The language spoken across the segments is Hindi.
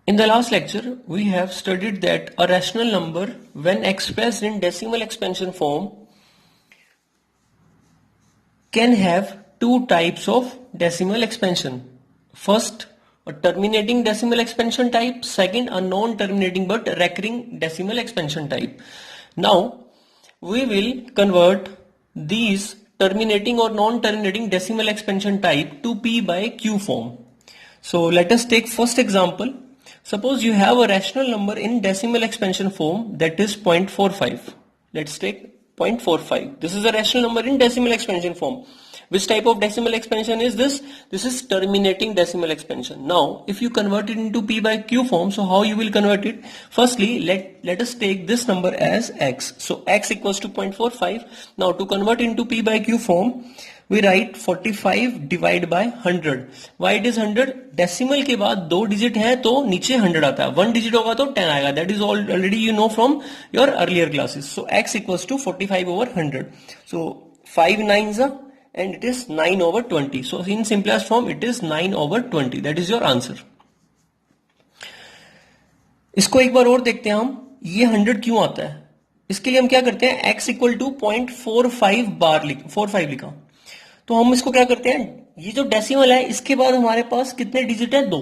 In the last lecture, we have studied that a rational number, when expressed in decimal expansion form, can have two types of decimal expansion. First, a terminating decimal expansion type. Second, a non-terminating but recurring decimal expansion type. Now, we will convert these terminating or non-terminating decimal expansion type to P by Q form. So let us take first example. Suppose you have a rational number in decimal expansion form, that is 0.45. Let's take 0.45. This is a rational number in decimal expansion form. Which type of decimal expansion is this? This is terminating decimal expansion. Now, if you convert it into P by Q form, so how you will convert it? Firstly, let us take this number as x. So x equals to 0.45. Now, to convert into P by Q form, we write 45 divide by 100. Why it is 100? Decimal के बाद दो डिजिट है तो नीचे 100 आता है, वन डिजिट होगा तो 10 आएगा. That is already you know from your earlier classes. So x equals to 45 over 100. So 5 nines are, and it is 9 over 20. So in simplest form it is 9 over 20. That is your answer. इसको एक बार और देखते हैं हम, ये 100 क्यों आता है. इसके लिए हम क्या करते हैं, x इक्वल टू 0.45 बार 45 लिखा. तो हम इसको क्या करते हैं, ये जो डेसिमल है इसके बाद हमारे पास कितने डिजिट है, 2.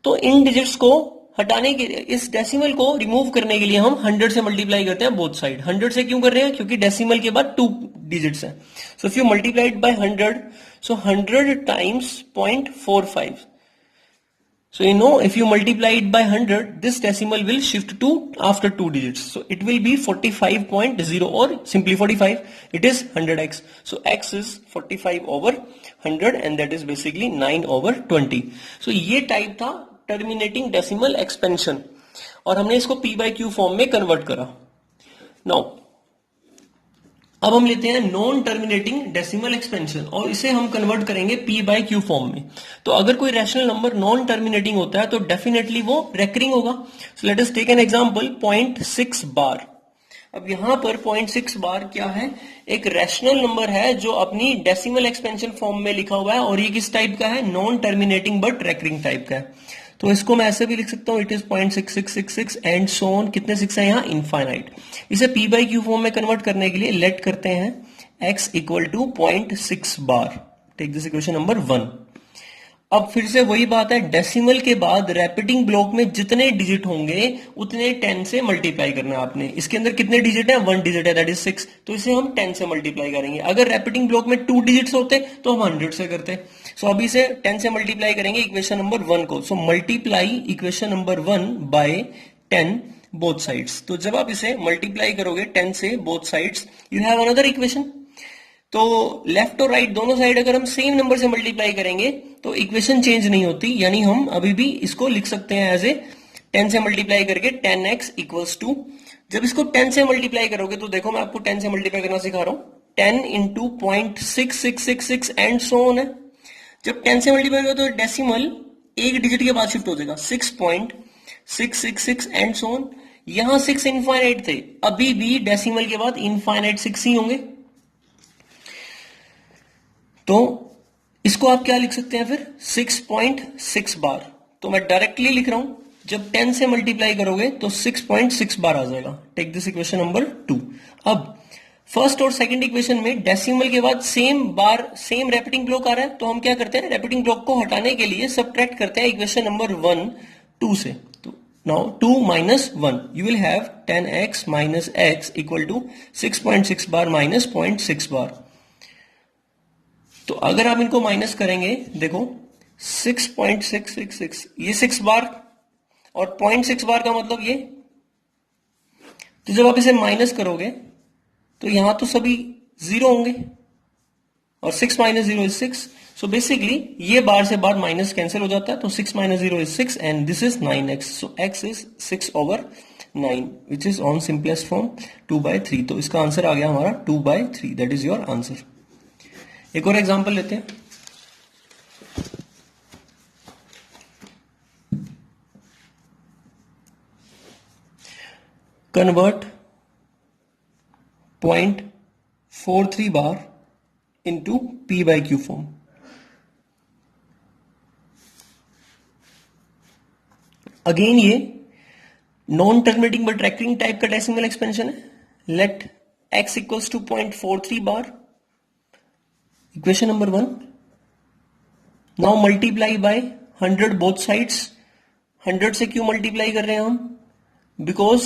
तो इन डिजिट्स को हटाने के लिए, इस डेसिमल को रिमूव करने के लिए हम 100 से मल्टीप्लाई करते हैं बोथ साइड. 100 से क्यों कर रहे हैं, क्योंकि डेसिमल के बाद 2 डिजिट्स हैं. So if you multiplied by 100, so 100 times 0.45. So you know, if you multiply it by 100, this decimal will shift to after 2 digits. So it will be 45.0, or simply 45. It is 100x. So x is 45 over 100, and that is basically 9 over 20. So ये type था terminating decimal expansion, और हमने इसको p by q form में convert करा. Now अब हम लेते हैं नॉन टर्मिनेटिंग डेसिमल एक्सपेंशन, और इसे हम कन्वर्ट करेंगे p बाय q फॉर्म में. तो अगर कोई रैशनल नंबर नॉन टर्मिनेटिंग होता है तो डेफिनेटली वो रेकरिंग होगा. So let us take an example 0.6 bar. अब यहां पर 0.6 बार क्या है, एक रैशनल नंबर है जो अपनी डेसिमल एक्सपेंशन फॉर्म में लिखा हुआ है, और ये किस टाइप का है, non terminating but recurring type का है. तो इसको मैं ऐसे भी लिख सकता हूं, it is 0.6666 and so on. कितने 6 है यहाँ, इनफाइनाइट. इसे p बाई क्यू फॉर्म में कन्वर्ट करने के लिए लेट करते हैं x equal to 0.6 bar. Take this equation number 1. अब फिर से वही बात है, डेसिमल के बाद रैपिटिंग ब्लॉक में जितने डिजिट होंगे उतने 10 से मल्टीप्लाई करना है आपने. इसके अंदर कितने डिजिट है, 1 डिजिट है, दैट इज 6. तो इसे हम 10 से मल्टीप्लाई करेंगे. अगर रैपिटिंग ब्लॉक में 2 डिजिट्स होते तो हम 100 से करते. सो अभी इसे 10 से मल्टीप्लाई करेंगे इक्वेशन नंबर 1 को. So multiply equation number 1 by 10 both sides. तो जब आप इसे मल्टीप्लाई करोगे 10 से both sides, you have another equation. तो लेफ्ट और राइट दोनों साइड अगर हम सेम नंबर से मल्टीप्लाई करेंगे तो इक्वेशन चेंज नहीं होती, यानी हम अभी भी इसको लिख सकते हैं एज ए 10 से मल्टीप्लाई करके 10x इक्वल्स टू. जब इसको 10 से मल्टीप्लाई करोगे तो देखो मैं आपको 10 से मल्टीप्लाई करना सिखा रहा हूं, 10 इंटू 0.6666 एंड सो ऑन है. जब 10 से मल्टीप्लाई करोगे तो डेसिमल एक डिजिट के बाद शिफ्ट हो जाएगा, 6.666 एंड सो ऑन. यहां 6 इनफाइनाइट थे, अभी भी डेसिमल के बाद इनफाइनाइट 6 ही होंगे. तो इसको आप क्या लिख सकते हैं फिर, 6.6 बार. तो मैं डायरेक्टली लिख रहा हूं, जब 10 से मल्टीप्लाई करोगे तो 6.6 बार आ जाएगा. Take this equation number 2. अब फर्स्ट और सेकंड इक्वेशन में डेसिमल के बाद सेम बार सेम रैपिटिंग ब्लॉक आ रहा है, तो हम क्या करते हैं, रैपिटिंग ब्लॉक को हटाने के लिए सबट्रैक्ट करते हैं इक्वेशन नंबर 1 2 से. तो now 2 minus 1, you will have 10x minus x equal to 6.6 bar minus 0.6 बार. तो अगर आप इनको माइनस करेंगे, देखो 6.666, ये 6 बार और 0.6 बार का मतलब ये. तो जब आप इसे माइनस करोगे तो यहां तो सभी 0 होंगे, और 6 minus 0 is 6. सो बेसिकली ये बार से बार माइनस कैंसिल हो जाता है, तो 6 minus 0 is 6 and this is 9x. So x is 6 over 9 which is on simplest form 2/3. तो इसका आंसर आ गया हमारा 2/3. That is your answer. एक और एग्जांपल लेते हैं. Convert 0.43 bar into p by q form. Again ये non terminating but recurring type का डेसिमल एक्सपेंशन है. Let x equals to 0.43 bar. Equation number 1. Now multiply by 100 both sides. 100 से क्यों मल्टीप्लाई कर रहे हैं हम? बिकॉज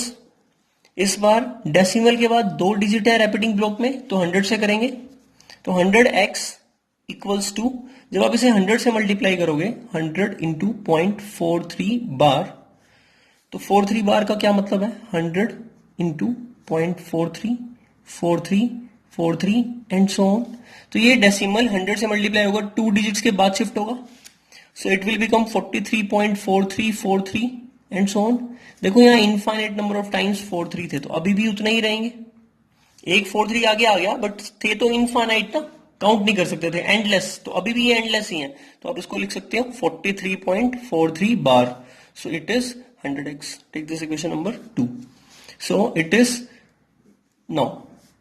इस बार डेसिमल के बाद 2 डिजिट है रेपिटिंग ब्लॉक में, तो 100 से करेंगे. तो 100x इक्वल्स टू, जब आप इसे 100 से मल्टीप्लाई करोगे 100 इंटू 0.43 बार, तो 43 बार का क्या मतलब है? 100 इंटू 0.43 43 43 एंड सो ऑन. तो ये डेसिमल 100 से मल्टीप्लाई होगा, 2 डिजिट्स के बाद शिफ्ट होगा. So it will become 43.4343 and so on. देखो यहाँ इनफाइनाइट नंबर ऑफ टाइम्स 43 थे, तो अभी भी उतना ही रहेंगे. एक 43 आगे आ गया, बट थे तो इनफाइनाइट ना, काउंट नहीं कर सकते थे, एंडलेस. तो अभी भी ये एंडलेस ही है, तो आप इसको लिख सकते हो 43.43 bar. So it is 100x. Take this equation number 2. So it is now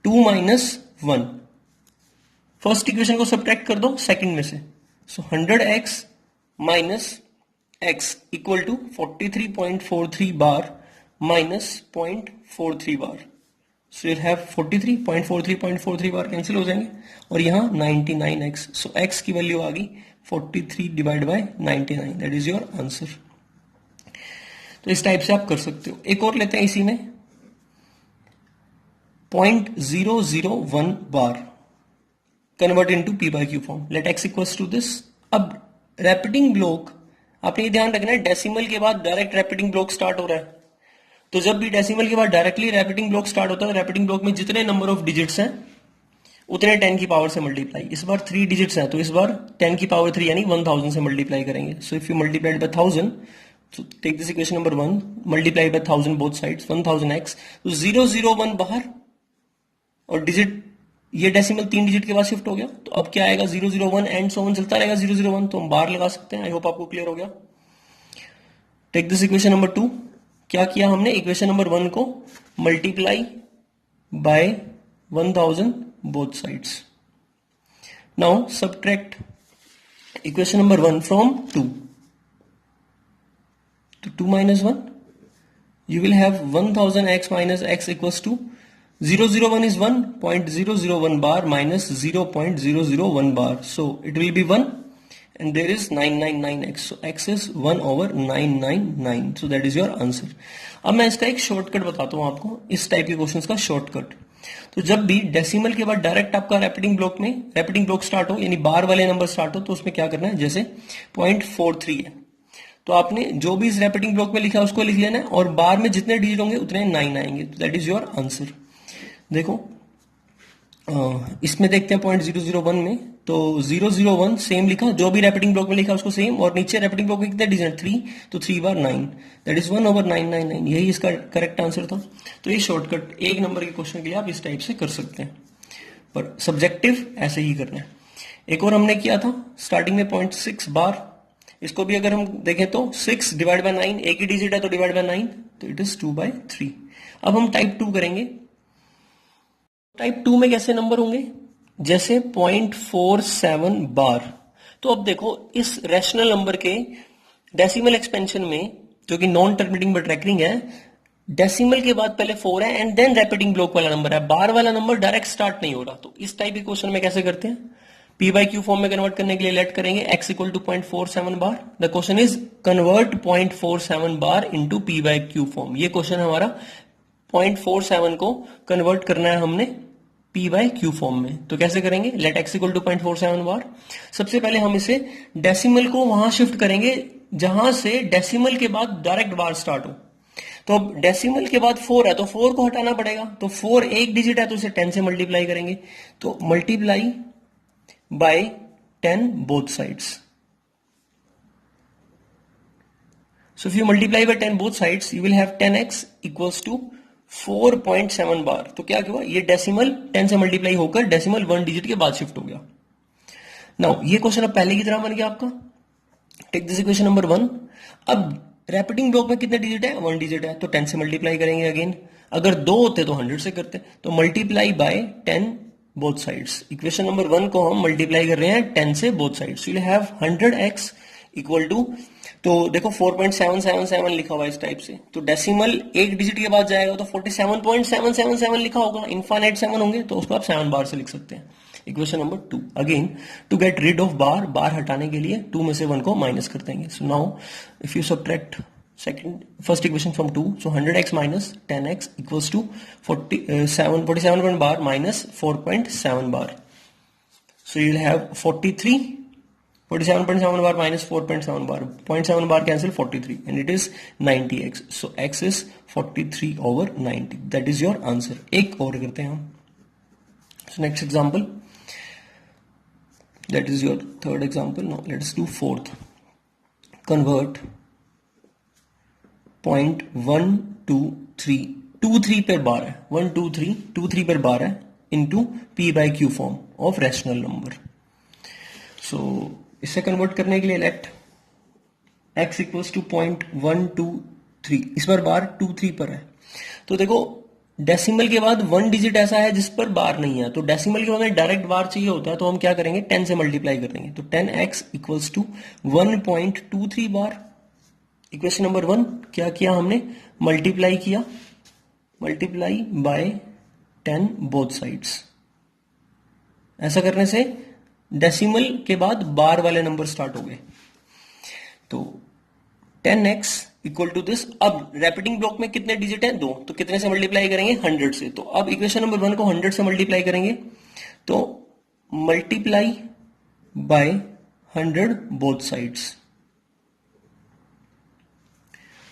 2 minus 1. First equation को सब्ट्रैक्ट कर दो सेकंड में से. So 100x minus x equal to 43.43 bar minus 0.43 bar. So you'll have 43.43 bar cancel हो जाएंगे, और यहां 99x. सो x की वैल्यू आ गई 43 divide by 99. That is your answer. तो इस टाइप से आप कर सकते हो. एक और लेते हैं इसी में, 0.001 bar convert into p by q form. Let x equals to this. अब रैपिटिंग ब्लॉक, आपने ये ध्यान रखना है, डेसिमल के बाद डायरेक्ट रैपिटिंग ब्लॉक स्टार्ट हो रहा है. तो जब भी डेसिमल के बाद डायरेक्टली रैपिटिंग ब्लॉक स्टार्ट होता है, रैपिटिंग ब्लॉक में जितने नंबर ऑफ डिजिट्स हैं उतने 10 की पावर से मल्टीप्लाई. इस बार 3 डिजिट्स हैं, तो इस बार 10 की पावर 3 यानी 1000 से मल्टीप्लाई करेंगे. So if you multiplied by 1000, so take this equation number 1, multiply by 1000 both sides, 1000x. तो 001 बाहर, और डिजिट ये डेसिमल 3 डिजिट के बाद शिफ्ट हो गया. तो अब क्या आएगा? 001 एंड सो ऑन चलता रहेगा 001. तो हम बाहर लगा सकते हैं. आई होप आपको क्लियर हो गया. Take this equation number 2. क्या किया हमने? इक्वेशन नंबर 1 को multiply by 1000 both sides. Now subtract equation number 1 from 2. तो 2 minus 1, you will have 1000x minus x equals to 001 is 1, 0.001 bar minus 0.001 bar. So it will be 1, and there is 999x. So x is 1 over 999. So that is your answer. अब मैं इसका एक शॉर्टकट बताता हूं आपको, इस टाइप के क्वेश्चंस का शॉर्टकट. तो जब भी डेसिमल के बाद डायरेक्ट आपका रैपिटिंग ब्लॉक में रैपिटिंग ब्लॉक स्टार्ट हो, यानी बार वाले नंबर स्टार्ट हो, तो उसमें क्या करना है? जैसे 0.43 है, तो आपने जो भी इस रैपिटिंग ब्लॉक में लिखा है उसको लिख लेना है, और बार में जितने डिजिट होंगे उतने 9 आएंगे. तो दैट इज योर आंसर. देखो इसमें देखते हैं 0.001 में, तो 001 सेम लिखा, जो भी रैपिटिंग ब्लॉक में लिखा उसको सेम, और नीचे रैपिटिंग ब्लॉक में कितने डिजिट? 3, तो 3 बार 9, दैट इज 1 ओवर 999. यही इसका करेक्ट आंसर था. तो ये शॉर्टकट एक नंबर के क्वेश्चन के लिए आप इस टाइप से कर सकते हैं, पर सब्जेक्टिव ऐसे ही करना है. एक और हमने किया था स्टार्टिंग में 0.6 बार. इसको भी अगर हम देखें तो 6 डिवाइड बाय 9, एक ही डिजिट है तो डिवाइड बाय 9, तो इट इज 2/3. अब हम टाइप 2 करेंगे. टाइप 2 में कैसे नंबर होंगे? जैसे 0.47 बार. तो अब देखो इस रैशनल नंबर के डेसिमल एक्सपेंशन में, जो कि नॉन टर्मिनेटिंग बट रेकरिंग है, डेसिमल के बाद पहले 4 है एंड देन रैपिटिंग ब्लॉक वाला नंबर है, बार वाला नंबर डायरेक्ट स्टार्ट नहीं हो रहा. तो इस टाइप के क्वेश्चन में कैसे करते हैं? p बाई क्यू फॉर्म में कन्वर्ट करने के लिए लेट करेंगे x equal to 0.47 bar. The question is convert 0.47 bar into p by q form. ये क्वेश्चन हमारा 0.47 को कन्वर्ट करना है हमने p बाई क्यू फॉर्म में. तो कैसे करेंगे? लेट x इक्वल टू 0.47 बार. सबसे पहले हम इसे डेसिमल को वहां शिफ्ट करेंगे जहां से डेसिमल के बाद डायरेक्ट बार स्टार्ट हो. तो अब डेसिमल के बाद 4 है, तो 4 को हटाना पड़ेगा. तो 4 एक डिजिट है, तो इसे 10 से मल्टीप्लाई करेंगे. तो multiply by 10 both sides. So if you multiply by 10 both sides, you will have 10x equals to 4.7 बार. तो क्या हुआ? ये डेसिमल 10 से मल्टीप्लाई होकर डेसिमल 1 डिजिट के बाद शिफ्ट हो गया. नाउ ये क्वेश्चन अब पहले की तरह बन गया आपका. Take this equation number 1. अब रैपिटिंग ब्लॉक में कितने डिजिट है? 1 डिजिट है, तो 10 से मल्टीप्लाई करेंगे अगेन. अगर 2 होते तो 100 से करते. तो multiply by 10 both sides. Equation number 1 को हम मल्टीप्लाई कर रहे हैं 10 से both sides. You will have 100x equal to, तो देखो 4.777 लिखा हुआ है इस टाइप से, तो डेसिमल एक डिजिट के बाद जाएगा तो 47.777 लिखा होगा, इनफाइनाइट 7 होंगे तो उसको आप 7 बार से लिख सकते हैं। Equation number 2, again to get rid of bar, bar हटाने के लिए 2 में से 1 को माइनस कर देंगे। So now if you subtract first equation from 2, so 100x minus 10x equals to 47 bar minus 4.7 bar. So you'll have 47.7 bar minus 4.7 bar, 0.7 bar cancel, 43, and it is 90x. So x is 43 over 90. That is your answer. एक और करते हैं हम. So next example, that is your third example. Now let's do fourth. Convert 0.123, 23 पर बार है, 123 पर बार है, into p by q form of rational number. So इसे कन्वर्ट करने के लिए लेट x इक्वल्स टू 0.123, इस पर बार 23 पर है। तो देखो डेसिमल के बाद 1 डिजिट ऐसा है जिस पर बार नहीं है, तो डेसिमल के बाद हमें डायरेक्ट बार चाहिए होता है, तो हम क्या करेंगे 10 से मल्टीप्लाई कर देंगे, तो 10x equals to 1.23 bar. Equation number 1 क्या किया हमने, मल्टीप्लाई किया, मल्टीप्लाई बाय 10 बोथ साइड्स। ऐसा करने से डेसिमल के बाद बार वाले नंबर स्टार्ट हो गए। तो 10x इक्वल टू दिस। अब रैपिडिंग ब्लॉक में कितने डिजिट हैं, 2, तो कितने से मल्टीप्लाई करेंगे 100 से। तो अब इक्वेशन नंबर 1 को 100 से मल्टीप्लाई करेंगे, तो multiply by 100 both sides.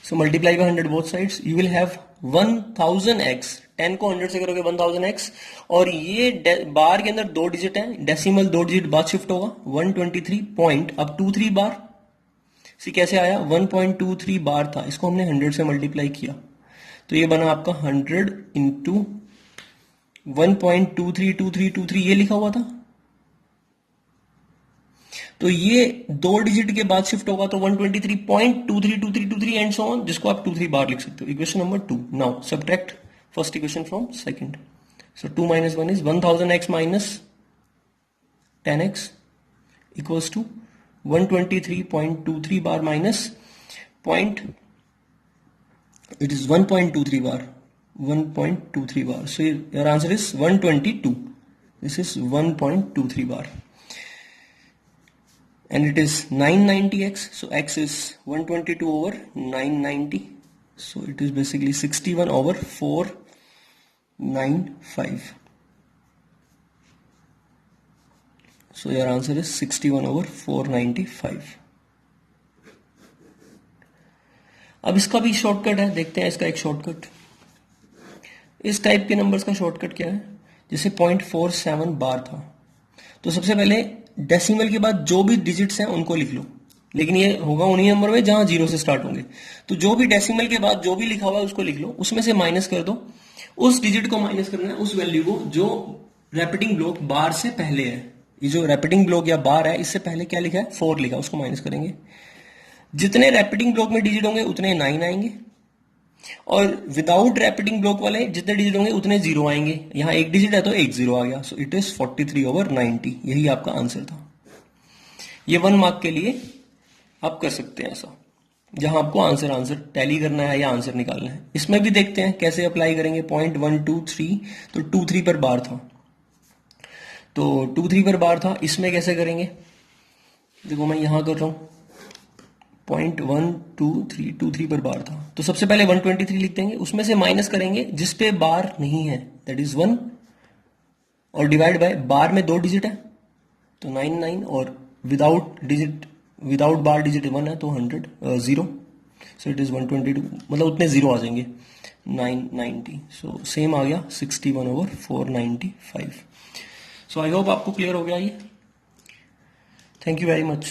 So multiply by 100 both sides, you will have 1000x, 10 को 100 से करोगे 1000x, और ये बार के अंदर 2 डिजिट है, डेसिमल 2 डिजिट बाद शिफ्ट होगा 123 पॉइंट, अब 23 बार सी कैसे आया, 1.23 बार था, इसको हमने 100 से मल्टीप्लाई किया, तो ये बना आपका 100 इंटू 1.232323 ये लिखा हुआ था, तो ये 2 डिजिट के बाद शिफ्ट होगा तो 123.232323 एंड सो ऑन, जिसको आप 23 बार लिख सकते हो। Equation number 2। Now subtract first equation from second. So 2 minus 1 is 1000x minus 10x equals to 123.23 bar minus point, it is 1.23 bar, 1.23 bar. So your answer is 122. This is 1.23 bar. And it is 990x, so x is 122 over 990, so it is basically 61 over 495. So your answer is 61 over 495. अब इसका भी शॉर्टकट है, देखते हैं इसका एक शॉर्टकट। इस टाइप के नंबर्स का शॉर्टकट क्या है, जैसे 0.47 बार था, तो सबसे पहले डेसिमल के बाद जो भी डिजिट्स हैं उनको लिख लो, लेकिन ये होगा उन्हीं नंबर में जहां 0 से स्टार्ट होंगे, तो जो भी डेसिमल के बाद जो भी लिखा हुआ है उसको लिख लो, उसमें से माइनस कर दो, उस डिजिट को माइनस करना है उस वैल्यू को जो रैपिडिंग ब्लॉक बार से पहले है। ये जो रैपिडिंग ब्लॉक या बार है इससे पहले क्या लिखा है 4 लिखा, उसको माइनस करेंगे। जितने रैपिडिंग ब्लॉक में डिजिट होंगे उतने 9 आएंगे, और विदाउट रैपिडिंग ब्लॉक वाले जितने डिजिट होंगे उतने 0 आएंगे। यहां एक डिजिट है तो एक 0 आ गया, सो इट इज 43 over 90। यही आपका आंसर था। ये 1 मार्क के लिए आप कर सकते हैं ऐसा, जहां आपको आंसर टैली करना है या आंसर निकालना है। इसमें भी देखते हैं कैसे अप्लाई करेंगे। 0.123 तो 23 पर बार था, तो 23 पर बार था, इसमें कैसे करेंगे, देखो मैं यहां कर रहा हूं 0.123 पर बार था, तो सबसे पहले 123 लिख देंगे, उसमें से माइनस करेंगे जिस पे बार नहीं है, दैट इज 1, और डिवाइड बाय बार में 2 डिजिट है तो 99, और विदाउट बार डिजिट 1 है तो 0, सो इट इज 122, मतलब उतने 0 आ जाएंगे 990, सो सेम आ गया 61 over 495। सो आई होप आपको क्लियर हो गया ये। Thank you very much.